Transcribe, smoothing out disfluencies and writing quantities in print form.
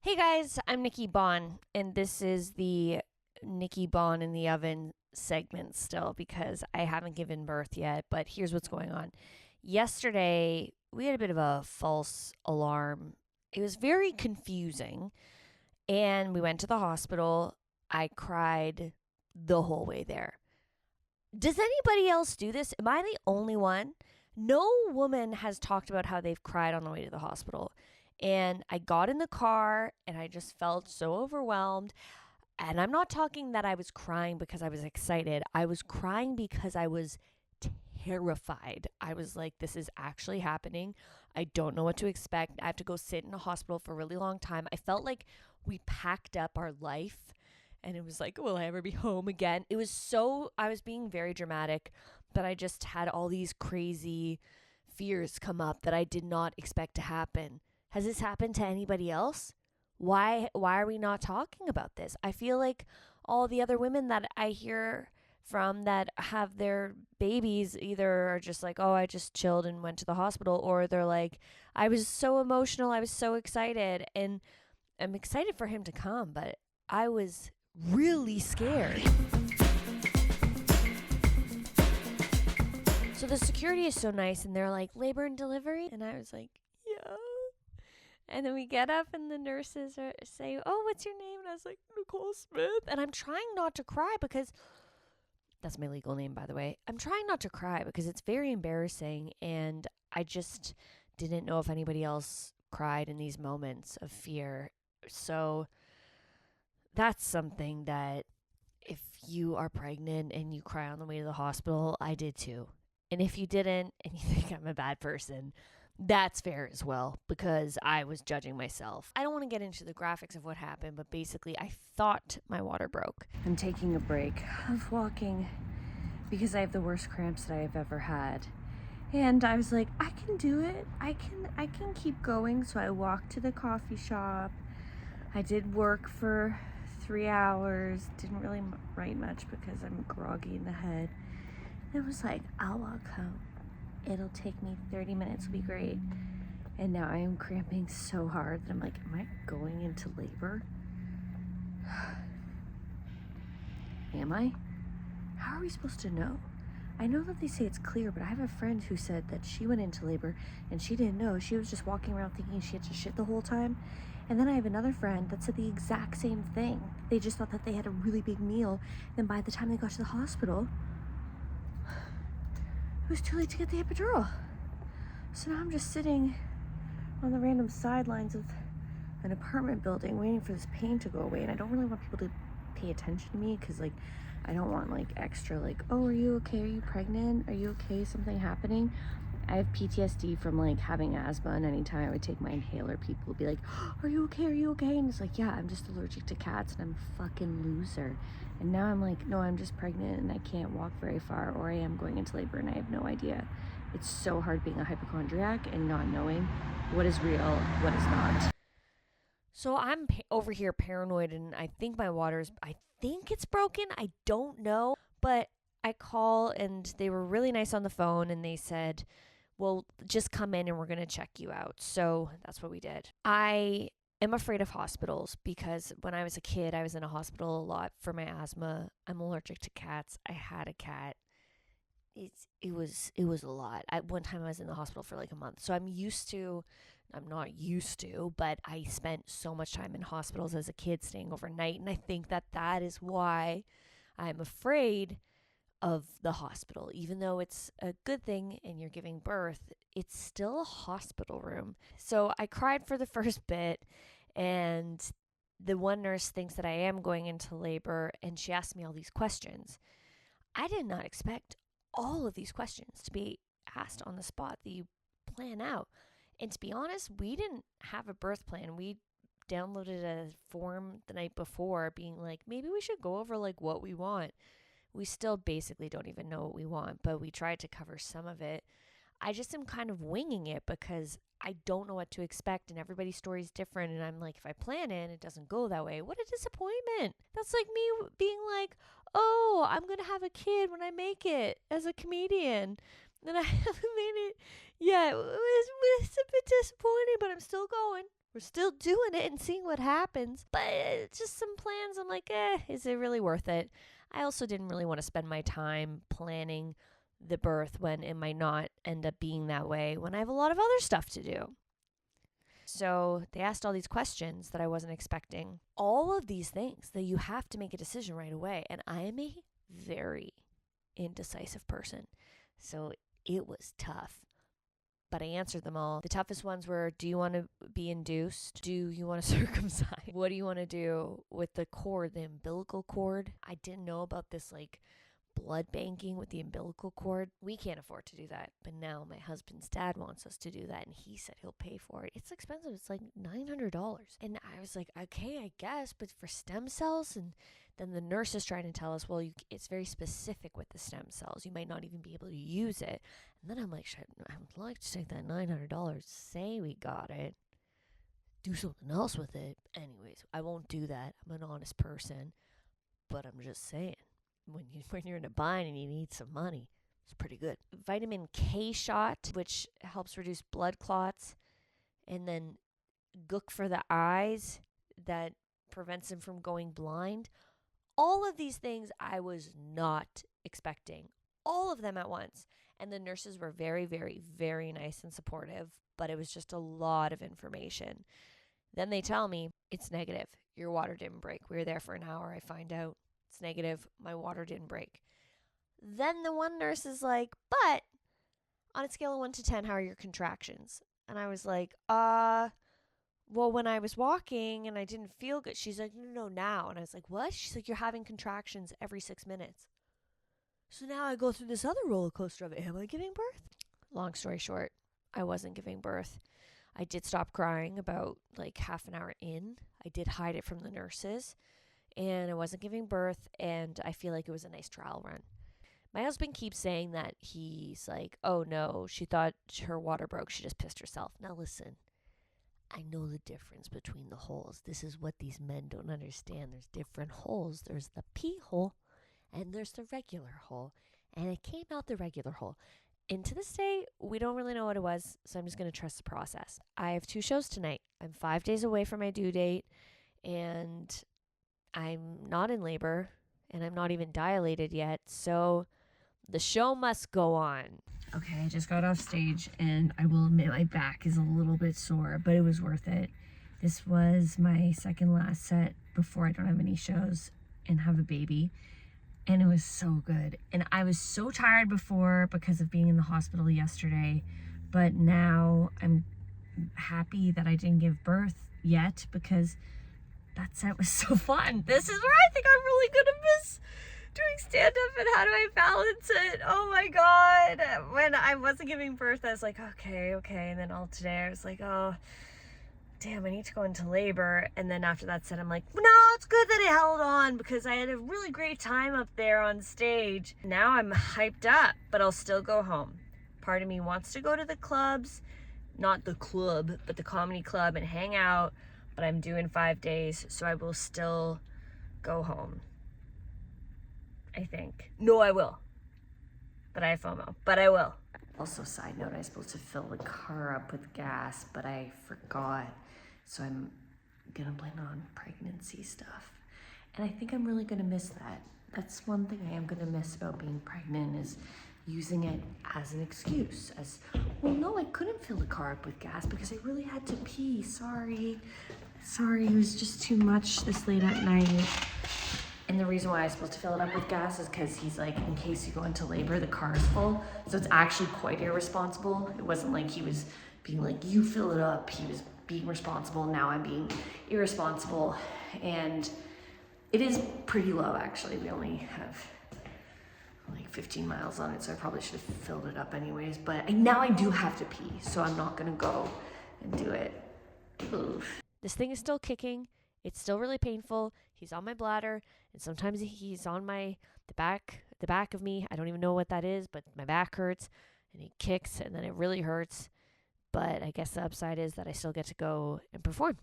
Hey guys, I'm Nikki Bon, and this is the Nikki Bon in the oven segment still because I haven't given birth yet. But here's what's going on. Yesterday, we had a bit of a false alarm. It was very confusing, and we went to the hospital. I cried the whole way there. Does anybody else do this? Am I the only one? No woman has talked about how they've cried on the way to the hospital. And I got in the car and I just felt so overwhelmed. And I'm not talking that I was crying because I was excited. I was crying because I was terrified. I was like, this is actually happening. I don't know what to expect. I have to go sit in a hospital for a really long time. I felt like we packed up our life and it was like, will I ever be home again? It was so, I was being very dramatic, but I just had all these crazy fears come up that I did not expect to happen. Has this happened to anybody else? Why are we not talking about this? I feel like all the other women that I hear from that have their babies either are just like, "Oh, I just chilled and went to the hospital," or they're like, "I was so emotional, I was so excited." And I'm excited for him to come, but I was really scared. So the security is so nice and they're like, "Labor and delivery?" And I was like, "Yeah." And then we get up and the nurses say, "Oh, what's your name?" And I was like, "Nicole Smith." And I'm trying not to cry because that's my legal name, by the way. I'm trying not to cry because it's very embarrassing. And I just didn't know if anybody else cried in these moments of fear. So that's something that if you are pregnant and you cry on the way to the hospital, I did too. And if you didn't and you think I'm a bad person, that's fair as well because I was judging myself. I don't want to get into the graphics of what happened, but basically, I thought my water broke. I'm taking a break of walking because I have the worst cramps that I've ever had. And I was like, I can do it. I can keep going. So I walked to the coffee shop. I did work for 3 hours. Didn't really write much because I'm groggy in the head. It was like, I'll walk home. It'll take me 30 minutes, will be great. And now I am cramping so hard that I'm like, am I going into labor? Am I? How are we supposed to know? I know that they say it's clear, but I have a friend who said that she went into labor and she didn't know. She was just walking around thinking she had to shit the whole time. And then I have another friend that said the exact same thing. They just thought that they had a really big meal. Then by the time they got to the hospital, it was too late to get the epidural. So now I'm just sitting on the random sidelines of an apartment building waiting for this pain to go away. And I don't really want people to pay attention to me because, like, I don't want, like, extra, like, oh, are you okay? Are you pregnant? Are you okay? Something happening? I have PTSD from, like, having asthma, and anytime I would take my inhaler, people would be like, are you okay? Are you okay? And it's like, yeah, I'm just allergic to cats, and I'm a fucking loser. And now I'm like, no, I'm just pregnant, and I can't walk very far, or I am going into labor, and I have no idea. It's so hard being a hypochondriac and not knowing what is real, what is not. So I'm over here paranoid, and I think I think it's broken. I don't know, but I call, and they were really nice on the phone, and they said, well, just come in and we're going to check you out. So that's what we did. I am afraid of hospitals because when I was a kid, I was in a hospital a lot for my asthma. I'm allergic to cats. I had a cat. It was a lot. At one time I was in the hospital for like a month. So I'm not used to, but I spent so much time in hospitals as a kid staying overnight, and I think that that is why I'm afraid of the hospital. Even though it's a good thing and you're giving birth, it's still a hospital room. So I cried for the first bit, and the one nurse thinks that I am going into labor, and she asked me all these questions. I did not expect all of these questions to be asked on the spot that you plan out. And to be honest, we didn't have a birth plan. We downloaded a form the night before being like, maybe we should go over like what we want. We still basically don't even know what we want, but we tried to cover some of it. I just am kind of winging it because I don't know what to expect and everybody's story is different. And I'm like, if I plan it and it doesn't go that way, what a disappointment. That's like me being like, oh, I'm going to have a kid when I make it as a comedian. And I haven't made it yet. It's a bit disappointing, but I'm still going. We're still doing it and seeing what happens. But just some plans. I'm like, is it really worth it? I also didn't really want to spend my time planning the birth when it might not end up being that way when I have a lot of other stuff to do. So they asked all these questions that I wasn't expecting. All of these things that you have to make a decision right away. And I am a very indecisive person. So it was tough. But I answered them all. The toughest ones were, do you want to be induced? Do you want to circumcise? What do you want to do with the cord, the umbilical cord? I didn't know about this blood banking with the umbilical cord. We can't afford to do that. But now my husband's dad wants us to do that, and he said he'll pay for it. It's expensive. It's like $900. And I was like, okay, I guess, but for stem cells? And then the nurse is trying to tell us, well, it's very specific with the stem cells. You might not even be able to use it. And then I'm like, I would like to take that $900, say we got it, do something else with it. Anyways, I won't do that. I'm an honest person. But I'm just saying, when you're in a bind and you need some money, it's pretty good. Vitamin K shot, which helps reduce blood clots, and then gook for the eyes that prevents them from going blind. All of these things I was not expecting. All of them at once. And the nurses were very, very, very nice and supportive, but it was just a lot of information. Then they tell me, it's negative. Your water didn't break. We were there for an hour. I find out it's negative. My water didn't break. Then the one nurse is like, but on a scale of 1 to 10, how are your contractions? And I was like, well, when I was walking and I didn't feel good, she's like, no, now. And I was like, what? She's like, you're having contractions every 6 minutes. So now I go through this other roller coaster of, am I giving birth? Long story short, I wasn't giving birth. I did stop crying about half an hour in. I did hide it from the nurses, and I wasn't giving birth, and I feel like it was a nice trial run. My husband keeps saying that he's like, oh no, she thought her water broke. She just pissed herself. Now listen, I know the difference between the holes. This is what these men don't understand. There's different holes. There's the pee hole and there's the regular hole. And it came out the regular hole. And to this day, we don't really know what it was, so I'm just going to trust the process. I have 2 shows tonight. I'm 5 days away from my due date, and I'm not in labor, and I'm not even dilated yet, so the show must go on. Okay, I just got off stage, and I will admit my back is a little bit sore, but it was worth it. This was my second last set before I don't have any shows and have a baby. And it was so good. And I was so tired before because of being in the hospital yesterday. But now I'm happy that I didn't give birth yet because that set was so fun. This is where I think I'm really going to miss doing stand-up and how do I balance it. Oh my God. When I wasn't giving birth, I was like, okay. And then all today I was like, oh, damn, I need to go into labor. And then after that set, I'm like, no, it's good that I held on because I had a really great time up there on stage. Now I'm hyped up, but I'll still go home. Part of me wants to go to the clubs, not the club, but the comedy club and hang out, but I'm due in 5 days, so I will still go home. I think. No, I will. But I have FOMO, but I will. Also, side note, I was supposed to fill the car up with gas, but I forgot. So I'm gonna blame it on pregnancy stuff. And I think I'm really gonna miss that. That's one thing I am gonna miss about being pregnant is using it as an excuse. As, well, no, I couldn't fill the car up with gas because I really had to pee. Sorry, it was just too much this late at night. And the reason why I was supposed to fill it up with gas is because he's like, in case you go into labor, the car is full. So it's actually quite irresponsible. It wasn't like he was being like, you fill it up. He was being responsible. Now I'm being irresponsible. And it is pretty low, actually. We only have 15 miles on it, so I probably should have filled it up anyways. But now I do have to pee, so I'm not going to go and do it. Oof. This thing is still kicking. It's still really painful. He's on my bladder, and sometimes he's on the back of me. I don't even know what that is, but my back hurts, and he kicks, and then it really hurts. But I guess the upside is that I still get to go and perform.